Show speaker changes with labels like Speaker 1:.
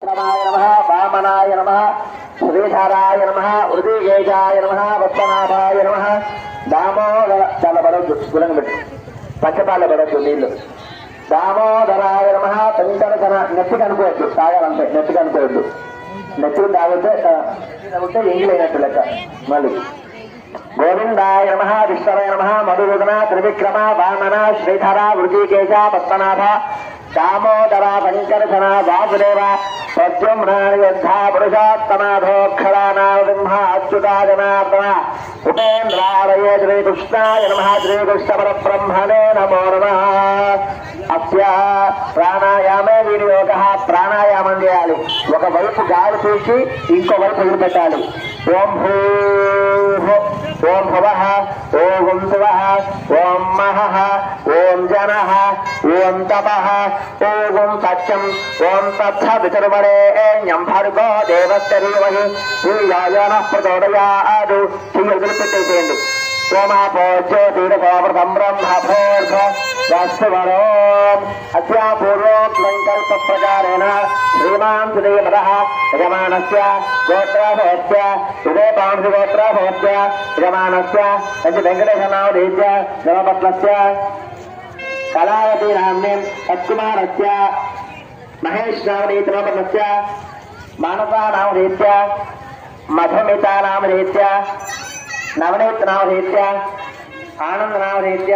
Speaker 1: वामनाय नमः श्रीधराय नमः हृदयेजाय नमः वत्सनाभाय नमः दामोदर चल बड़ो गुलंग बिट्टु पक्षपाल बड़ो नीళ్ళు दामोदराय नमः तंकरकన నెత్తి కనుకోవద్దు తాగాలంటే నెత్తి కనుకోవద్దు నెత్తి తాగితే ఎంగిలైనట్టు లెక్క మళ్ళీ गोविंदाय नमः विष्णवे नमः मधुसूदन त्रिविक्रम वामन श्रीधर वृषिकेश पद्मनाभ दामोदर शंकरधन वासुदेव प्रद्युम्नायोद्धा पुरुषोत्तमाधोक्षरानारसिंह अच्युता जनार्दन उपेन्द्रालये श्रीकृष्णाय नमः श्रीकृष्णपरब्रह्मणे नमो नमः अस्य प्राणायामे विनियोगः प्राणायामं చేయాలి ఒక వైపు గాలి పీల్చి ఇంకో వైపు వదిలిపెట్టాలి ఓం భూః ओम भवः ओम शिवः ओम महः ओम जनः ओम तपः ओम सत्यं ओम तत्सवितुर्वरेण्यं भर्गो देवस्य धीमहि धियो यो नः प्रचोदयात् धियो सोमापोज्यो तीर्थोमृतं ब्रह्मभोर्भ वस्तुवरोम् अस्या पूर्वोक्तसङ्कल्पप्रकारेण श्रीमान् श्रीमदः यजमानस्य गोत्रभवत्य उदयपांशुगोत्रभवत्य यजमानस्य वेङ्कटेशनामधेयस्य धर्मपत्नस्य कलावती नाम्नीं सत्कुमारस्य महेशनामधेयस्य मानसानामधेयस्य मधुमितानामधेयस्य नवनीत नामधेयस्य आनंद नामधेयस्य